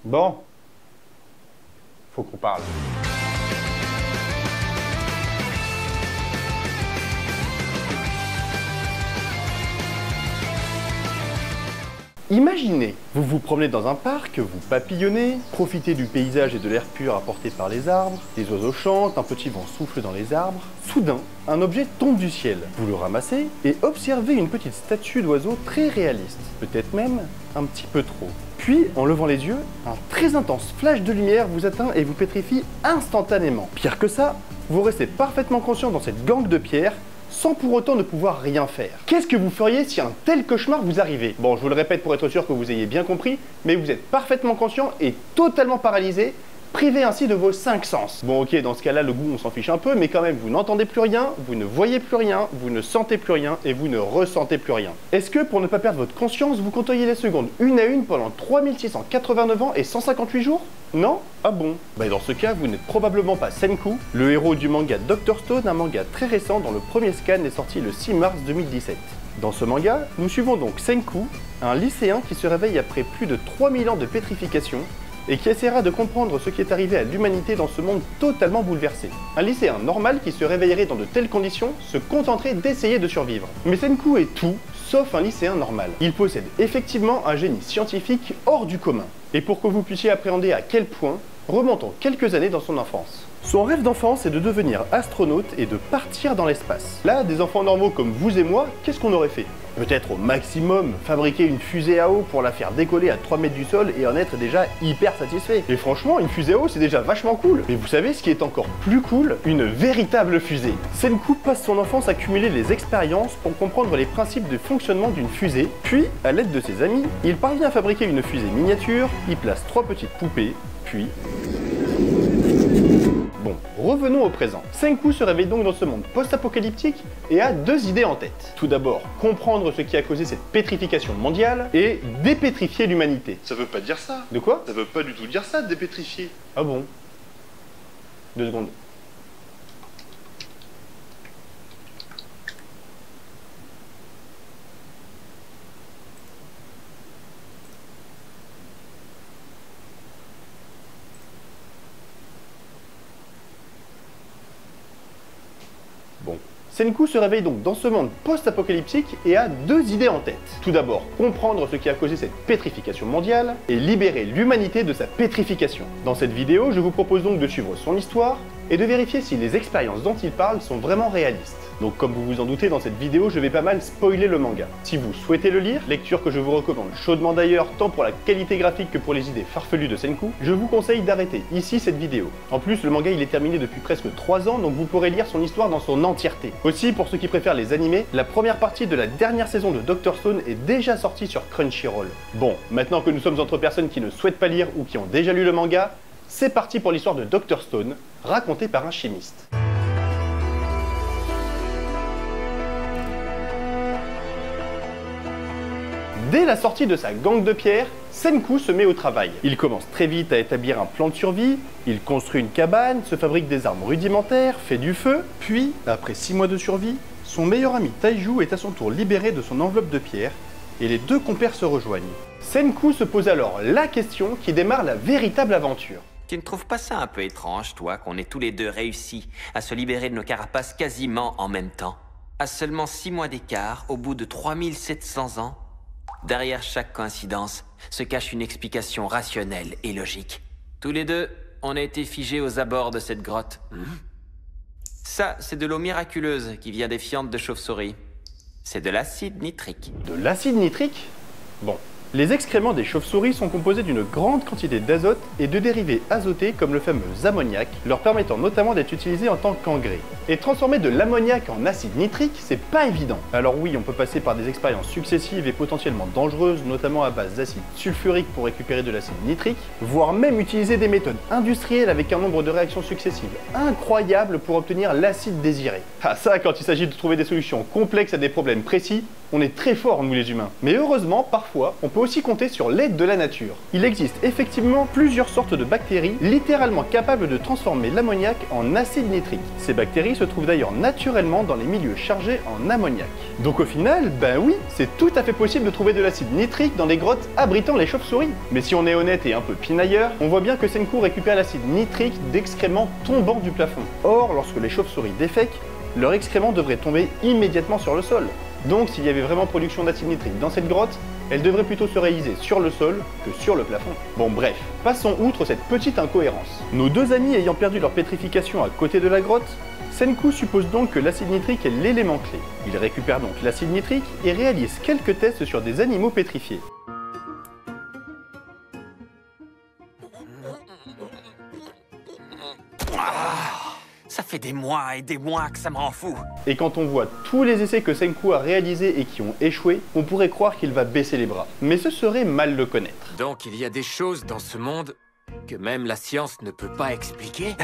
Bon, faut qu'on parle. Imaginez, vous vous promenez dans un parc, vous papillonnez, profitez du paysage et de l'air pur apporté par les arbres, les oiseaux chantent, un petit vent souffle dans les arbres. Soudain, un objet tombe du ciel. Vous le ramassez et observez une petite statue d'oiseau très réaliste, peut-être même un petit peu trop. Puis, en levant les yeux, un très intense flash de lumière vous atteint et vous pétrifie instantanément. Pire que ça, vous restez parfaitement conscient dans cette gangue de pierres, sans pour autant ne pouvoir rien faire. Qu'est-ce que vous feriez si un tel cauchemar vous arrivait? Bon, je vous le répète pour être sûr que vous ayez bien compris, mais vous êtes parfaitement conscient et totalement paralysé, privé ainsi de vos 5 sens. Bon ok, dans ce cas-là, le goût on s'en fiche un peu, mais quand même, vous n'entendez plus rien, vous ne voyez plus rien, vous ne sentez plus rien et vous ne ressentez plus rien. Est-ce que pour ne pas perdre votre conscience, vous compteriez les secondes une à une pendant 3689 ans et 158 jours? Non? Ah bon? Bah dans ce cas, vous n'êtes probablement pas Senku, le héros du manga Dr Stone, un manga très récent dont le premier scan est sorti le 6 mars 2017. Dans ce manga, nous suivons donc Senku, un lycéen qui se réveille après plus de 3000 ans de pétrification et qui essaiera de comprendre ce qui est arrivé à l'humanité dans ce monde totalement bouleversé. Un lycéen normal qui se réveillerait dans de telles conditions se contenterait d'essayer de survivre. Mais Senku est tout sauf un lycéen normal. Il possède effectivement un génie scientifique hors du commun. Et pour que vous puissiez appréhender à quel point, remontons quelques années dans son enfance. Son rêve d'enfance est de devenir astronaute et de partir dans l'espace. Là, des enfants normaux comme vous et moi, qu'est-ce qu'on aurait fait? Peut-être au maximum fabriquer une fusée à eau pour la faire décoller à 3 mètres du sol et en être déjà hyper satisfait. Et franchement, une fusée à eau c'est déjà vachement cool. Mais vous savez ce qui est encore plus cool? Une véritable fusée. Senku passe son enfance à cumuler les expériences pour comprendre les principes de fonctionnement d'une fusée. Puis, à l'aide de ses amis, il parvient à fabriquer une fusée miniature, il place 3 petites poupées, puis... Bon, revenons au présent. Senku se réveille donc dans ce monde post-apocalyptique et a 2 idées en tête. Tout d'abord, comprendre ce qui a causé cette pétrification mondiale et dépétrifier l'humanité. Ça veut pas dire ça. De quoi? Ça veut pas du tout dire ça, dépétrifier. Ah bon? 2 secondes. Bon. Senku se réveille donc dans ce monde post-apocalyptique et a 2 idées en tête. Tout d'abord, comprendre ce qui a causé cette pétrification mondiale et libérer l'humanité de sa pétrification. Dans cette vidéo, je vous propose donc de suivre son histoire et de vérifier si les expériences dont il parle sont vraiment réalistes. Donc comme vous vous en doutez, dans cette vidéo, je vais pas mal spoiler le manga. Si vous souhaitez le lire, lecture que je vous recommande chaudement d'ailleurs, tant pour la qualité graphique que pour les idées farfelues de Senku, je vous conseille d'arrêter ici cette vidéo. En plus, le manga il est terminé depuis presque 3 ans, donc vous pourrez lire son histoire dans son entièreté. Aussi, pour ceux qui préfèrent les animés, la première partie de la dernière saison de Dr Stone est déjà sortie sur Crunchyroll. Bon, maintenant que nous sommes entre personnes qui ne souhaitent pas lire ou qui ont déjà lu le manga, c'est parti pour l'histoire de Dr Stone, racontée par un chimiste. Dès la sortie de sa gangue de pierre, Senku se met au travail. Il commence très vite à établir un plan de survie, il construit une cabane, se fabrique des armes rudimentaires, fait du feu, puis, après 6 mois de survie, son meilleur ami Taiju est à son tour libéré de son enveloppe de pierre, et les 2 compères se rejoignent. Senku se pose alors la question qui démarre la véritable aventure. Tu ne trouves pas ça un peu étrange, toi, qu'on ait tous les 2 réussi à se libérer de nos carapaces quasiment en même temps? À seulement 6 mois d'écart, au bout de 3700 ans? Derrière chaque coïncidence se cache une explication rationnelle et logique. Tous les 2, on a été figés aux abords de cette grotte. Ça, c'est de l'eau miraculeuse qui vient des fientes de chauve-souris. C'est de l'acide nitrique. De l'acide nitrique? Bon. Les excréments des chauves-souris sont composés d'une grande quantité d'azote et de dérivés azotés comme le fameux ammoniac, leur permettant notamment d'être utilisés en tant qu'engrais. Et transformer de l'ammoniac en acide nitrique, c'est pas évident. Alors oui, on peut passer par des expériences successives et potentiellement dangereuses, notamment à base d'acide sulfurique pour récupérer de l'acide nitrique, voire même utiliser des méthodes industrielles avec un nombre de réactions successives incroyable pour obtenir l'acide désiré. Ah ça, quand il s'agit de trouver des solutions complexes à des problèmes précis, On est très forts, nous les humains. Mais heureusement, parfois, on peut aussi compter sur l'aide de la nature. Il existe effectivement plusieurs sortes de bactéries littéralement capables de transformer l'ammoniac en acide nitrique. Ces bactéries se trouvent d'ailleurs naturellement dans les milieux chargés en ammoniac. Donc au final, ben oui, c'est tout à fait possible de trouver de l'acide nitrique dans des grottes abritant les chauves-souris. Mais si on est honnête et un peu pinailleur, on voit bien que Senku récupère l'acide nitrique d'excréments tombant du plafond. Or, lorsque les chauves-souris défèquent, leurs excréments devraient tomber immédiatement sur le sol. Donc s'il y avait vraiment production d'acide nitrique dans cette grotte, elle devrait plutôt se réaliser sur le sol que sur le plafond. Bon bref, passons outre cette petite incohérence. Nos deux amis ayant perdu leur pétrification à côté de la grotte, Senku suppose donc que l'acide nitrique est l'élément clé. Il récupère donc l'acide nitrique et réalise quelques tests sur des animaux pétrifiés. Ça fait des mois et des mois que ça me rend fou. Et quand on voit tous les essais que Senku a réalisés et qui ont échoué, on pourrait croire qu'il va baisser les bras. Mais ce serait mal le connaître. Donc il y a des choses dans ce monde que même la science ne peut pas expliquer?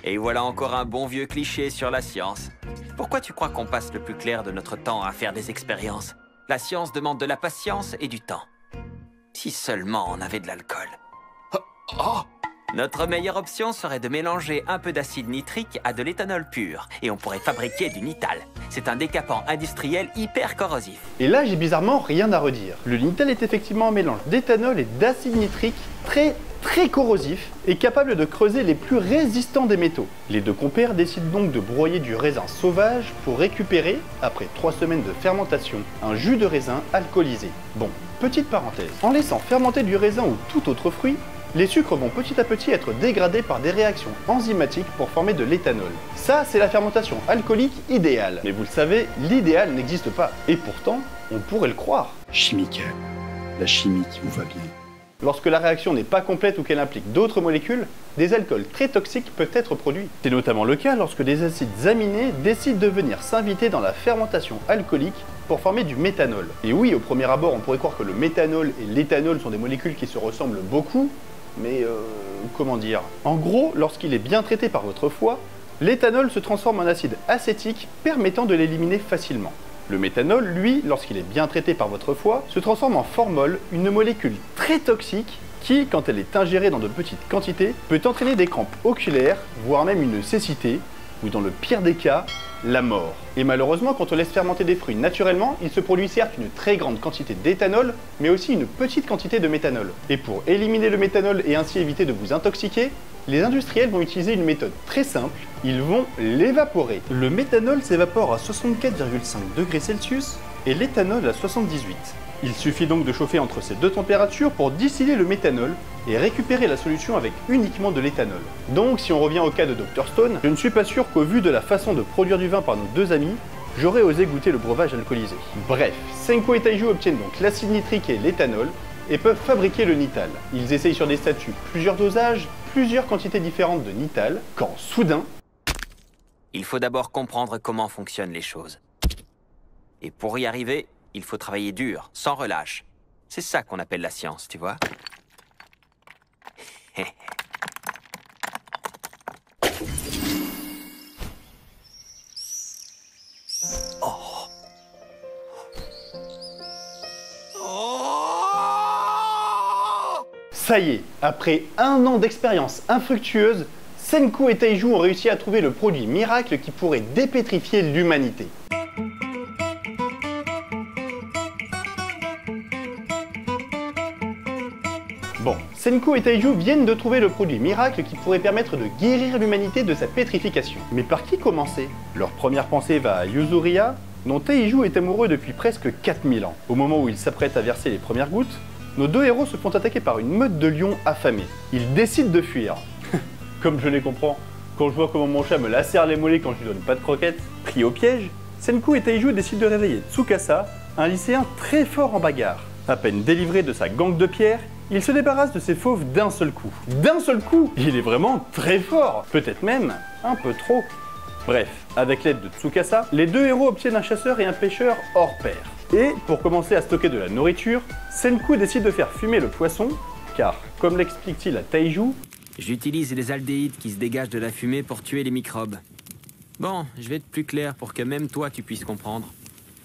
Et voilà encore un bon vieux cliché sur la science. Pourquoi tu crois qu'on passe le plus clair de notre temps à faire des expériences? La science demande de la patience et du temps. Si seulement on avait de l'alcool. Notre meilleure option serait de mélanger un peu d'acide nitrique à de l'éthanol pur. Et on pourrait fabriquer du nital. C'est un décapant industriel hyper corrosif. Et là, j'ai bizarrement rien à redire. Le nital est effectivement un mélange d'éthanol et d'acide nitrique très corrosif et capable de creuser les plus résistants des métaux. Les deux compères décident donc de broyer du raisin sauvage pour récupérer, après 3 semaines de fermentation, un jus de raisin alcoolisé. Bon, petite parenthèse. En laissant fermenter du raisin ou tout autre fruit, les sucres vont petit à petit être dégradés par des réactions enzymatiques pour former de l'éthanol. Ça, c'est la fermentation alcoolique idéale. Mais vous le savez, l'idéal n'existe pas. Et pourtant, on pourrait le croire. Chimique, la chimie qui vous va bien. Lorsque la réaction n'est pas complète ou qu'elle implique d'autres molécules, des alcools très toxiques peuvent être produits. C'est notamment le cas lorsque des acides aminés décident de venir s'inviter dans la fermentation alcoolique pour former du méthanol. Et oui, au premier abord, on pourrait croire que le méthanol et l'éthanol sont des molécules qui se ressemblent beaucoup, mais comment dire? En gros, lorsqu'il est bien traité par votre foie, l'éthanol se transforme en acide acétique permettant de l'éliminer facilement. Le méthanol, lui, lorsqu'il est bien traité par votre foie, se transforme en formol, une molécule très toxique qui, quand elle est ingérée dans de petites quantités, peut entraîner des crampes oculaires, voire même une cécité, ou dans le pire des cas, la mort. Et malheureusement, quand on laisse fermenter des fruits naturellement, il se produit certes une très grande quantité d'éthanol, mais aussi une petite quantité de méthanol. Et pour éliminer le méthanol et ainsi éviter de vous intoxiquer, les industriels vont utiliser une méthode très simple, ils vont l'évaporer. Le méthanol s'évapore à 64,5 degrés Celsius et l'éthanol à 78. Il suffit donc de chauffer entre ces deux températures pour distiller le méthanol et récupérer la solution avec uniquement de l'éthanol. Donc si on revient au cas de Dr Stone, je ne suis pas sûr qu'au vu de la façon de produire du vin par nos deux amis, j'aurais osé goûter le breuvage alcoolisé. Bref, Senku et Taiju obtiennent donc l'acide nitrique et l'éthanol et peuvent fabriquer le nital. Ils essayent sur des statues plusieurs dosages, plusieurs quantités différentes de nital, quand soudain... Il faut d'abord comprendre comment fonctionnent les choses. Et pour y arriver, il faut travailler dur, sans relâche. C'est ça qu'on appelle la science, tu vois. Ça y est, après 1 an d'expérience infructueuse, Senku et Taiju ont réussi à trouver le produit miracle qui pourrait dépétrifier l'humanité. Bon, Senku et Taiju viennent de trouver le produit miracle qui pourrait permettre de guérir l'humanité de sa pétrification. Mais par qui commencer? Leur première pensée va à Yuzuriha, dont Taiju est amoureux depuis presque 4000 ans. Au moment où il s'apprête à verser les premières gouttes, nos deux héros se font attaquer par une meute de lions affamés. Ils décident de fuir. Comme je les comprends, quand je vois comment mon chat me lacère les mollets quand je lui donne pas de croquettes, pris au piège, Senku et Taiju décident de réveiller Tsukasa, un lycéen très fort en bagarre. À peine délivré de sa gangue de pierre, il se débarrasse de ses fauves d'un seul coup. D'un seul coup! Il est vraiment très fort! Peut-être même un peu trop. Bref, avec l'aide de Tsukasa, les deux héros obtiennent un chasseur et un pêcheur hors pair. Et pour commencer à stocker de la nourriture, Senku décide de faire fumer le poisson, car, comme l'explique-t-il à Taiju, j'utilise les aldéhydes qui se dégagent de la fumée pour tuer les microbes. Bon, je vais être plus clair pour que même toi tu puisses comprendre.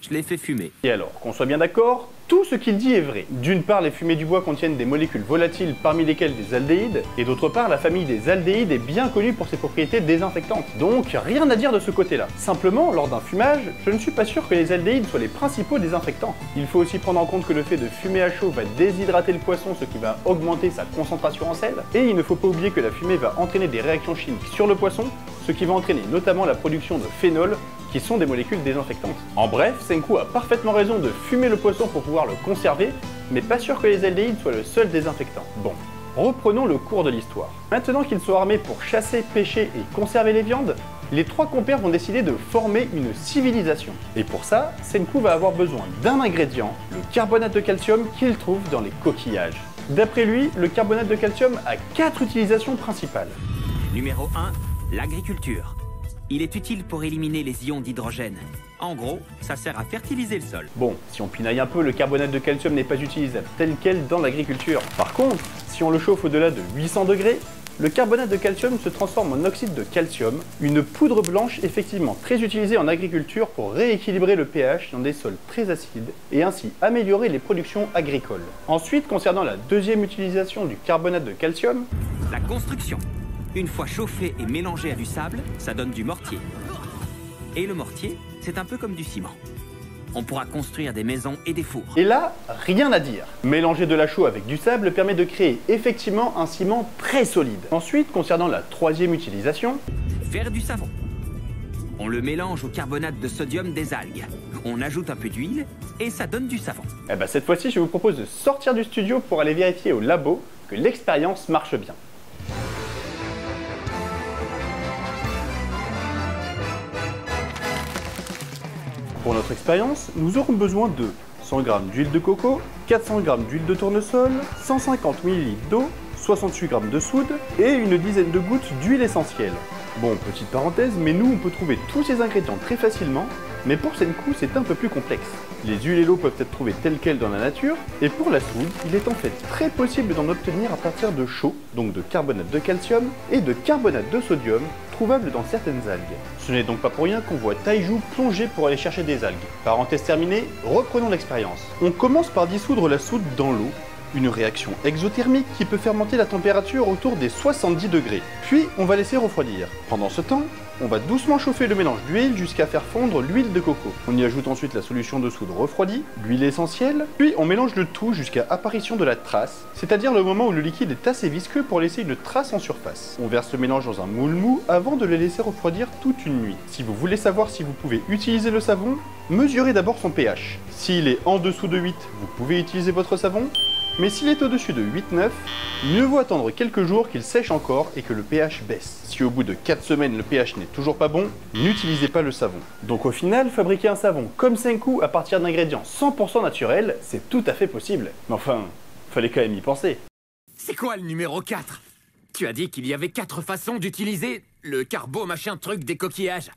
Je l'ai fait fumer. Et alors, qu'on soit bien d'accord, tout ce qu'il dit est vrai. D'une part, les fumées du bois contiennent des molécules volatiles parmi lesquelles des aldéhydes, et d'autre part, la famille des aldéhydes est bien connue pour ses propriétés désinfectantes. Donc, rien à dire de ce côté-là. Simplement, lors d'un fumage, je ne suis pas sûr que les aldéhydes soient les principaux désinfectants. Il faut aussi prendre en compte que le fait de fumer à chaud va déshydrater le poisson, ce qui va augmenter sa concentration en sel, et il ne faut pas oublier que la fumée va entraîner des réactions chimiques sur le poisson, ce qui va entraîner notamment la production de phénol, qui sont des molécules désinfectantes. En bref, Senku a parfaitement raison de fumer le poisson pour pouvoir le conserver, mais pas sûr que les aldéhydes soient le seul désinfectant. Bon, reprenons le cours de l'histoire. Maintenant qu'ils sont armés pour chasser, pêcher et conserver les viandes, les trois compères vont décider de former une civilisation. Et pour ça, Senku va avoir besoin d'un ingrédient, le carbonate de calcium qu'il trouve dans les coquillages. D'après lui, le carbonate de calcium a 4 utilisations principales. Numéro 1, l'agriculture. Il est utile pour éliminer les ions d'hydrogène. En gros, ça sert à fertiliser le sol. Bon, si on pinaille un peu, le carbonate de calcium n'est pas utilisable tel quel dans l'agriculture. Par contre, si on le chauffe au-delà de 800 degrés, le carbonate de calcium se transforme en oxyde de calcium, une poudre blanche effectivement très utilisée en agriculture pour rééquilibrer le pH dans des sols très acides et ainsi améliorer les productions agricoles. Ensuite, concernant la deuxième utilisation du carbonate de calcium, La construction. Une fois chauffé et mélangé à du sable, ça donne du mortier. Et le mortier, c'est un peu comme du ciment. On pourra construire des maisons et des fours. et là, rien à dire. Mélanger de la chaux avec du sable permet de créer effectivement un ciment très solide. Ensuite, concernant la troisième utilisation, Faire du savon. On le mélange au carbonate de sodium des algues. On ajoute un peu d'huile et ça donne du savon. eh ben cette fois-ci, je vous propose de sortir du studio pour aller vérifier au labo que l'expérience marche bien. Pour notre expérience, nous aurons besoin de 100 g d'huile de coco, 400 g d'huile de tournesol, 150 ml d'eau, 68 g de soude et une dizaine de gouttes d'huile essentielle. Bon, petite parenthèse, mais nous on peut trouver tous ces ingrédients très facilement, mais pour Senku c'est un peu plus complexe. Les huiles et l'eau peuvent être trouvées telles quelles dans la nature, et pour la soude, il est en fait très possible d'en obtenir à partir de chaux, donc de carbonate de calcium, et de carbonate de sodium, trouvables dans certaines algues. Ce n'est donc pas pour rien qu'on voit Taiju plonger pour aller chercher des algues. Parenthèse terminée, reprenons l'expérience. On commence par dissoudre la soude dans l'eau, une réaction exothermique qui peut faire monter la température autour des 70 degrés. Puis on va laisser refroidir. Pendant ce temps, on va doucement chauffer le mélange d'huile jusqu'à faire fondre l'huile de coco. On y ajoute ensuite la solution de soude refroidie, l'huile essentielle, puis on mélange le tout jusqu'à apparition de la trace, c'est-à-dire le moment où le liquide est assez visqueux pour laisser une trace en surface. On verse le mélange dans un moule mou avant de le laisser refroidir toute une nuit. Si vous voulez savoir si vous pouvez utiliser le savon, mesurez d'abord son pH. S'il est en dessous de 8, vous pouvez utiliser votre savon. Mais s'il est au-dessus de 8-9, mieux vaut attendre quelques jours qu'il sèche encore et que le pH baisse. Si au bout de 4 semaines le pH n'est toujours pas bon, n'utilisez pas le savon. Donc au final, fabriquer un savon comme Senku à partir d'ingrédients 100% naturels, c'est tout à fait possible. Mais enfin, fallait quand même y penser. C'est quoi le numéro 4? Tu as dit qu'il y avait 4 façons d'utiliser le carbo machin truc des coquillages.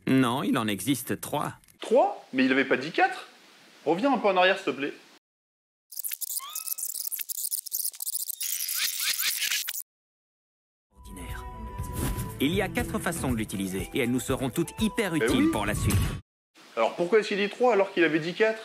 Non, il en existe 3. 3? Mais il avait pas dit 4? Reviens un peu en arrière, s'il te plaît. Ordinaire. Il y a 4 façons de l'utiliser et elles nous seront toutes hyper utiles oui. pour la suite. Alors pourquoi est-ce qu'il dit 3 alors qu'il avait dit 4?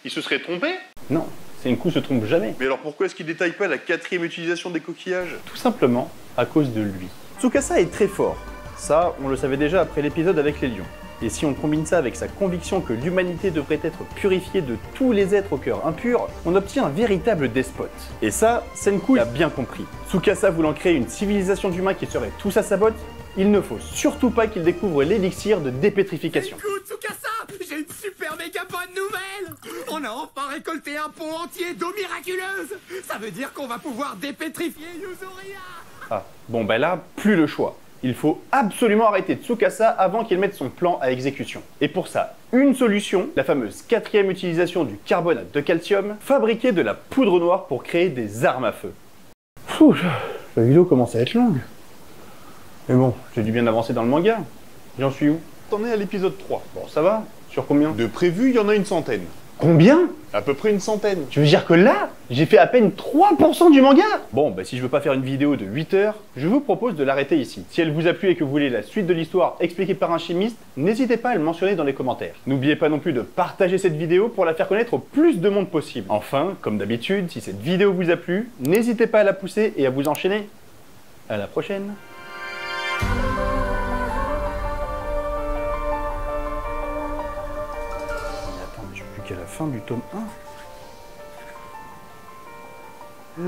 Il se serait trompé? Non, Senku se trompe jamais. Mais alors pourquoi est-ce qu'il détaille pas la 4e utilisation des coquillages? Tout simplement à cause de lui. Tsukasa est très fort. Ça, on le savait déjà après l'épisode avec les lions. Et si on combine ça avec sa conviction que l'humanité devrait être purifiée de tous les êtres au cœur impur, on obtient un véritable despote. Et ça, Senku l'a bien compris. Tsukasa voulant créer une civilisation d'humains qui serait tous à sa botte, il ne faut surtout pas qu'il découvre l'élixir de dépétrification. Écoute, Tsukasa, j'ai une super méga bonne nouvelle. On a enfin récolté un pont entier d'eau miraculeuse. Ça veut dire qu'on va pouvoir dépétrifier Yuzuria. Ah, bon bah là, plus le choix. Il faut absolument arrêter Tsukasa avant qu'il mette son plan à exécution. Et pour ça, une solution, la fameuse 4e utilisation du carbonate de calcium, fabriquer de la poudre noire pour créer des armes à feu. Pfff, la vidéo commence à être longue. Mais bon, j'ai dû bien avancer dans le manga. J'en suis où? T'en es à l'épisode 3. Bon, ça va? Sur combien? De prévu, il y en a une centaine. Combien? À peu près une centaine. Tu veux dire que là, j'ai fait à peine 3% du manga? Bon, bah si je veux pas faire une vidéo de 8 heures, je vous propose de l'arrêter ici. Si elle vous a plu et que vous voulez la suite de l'histoire expliquée par un chimiste, n'hésitez pas à le mentionner dans les commentaires. N'oubliez pas non plus de partager cette vidéo pour la faire connaître au plus de monde possible. Enfin, comme d'habitude, si cette vidéo vous a plu, n'hésitez pas à la pousser et à vous enchaîner. À la prochaine. Attends, mais je suis plus qu'à la fin du tome 1.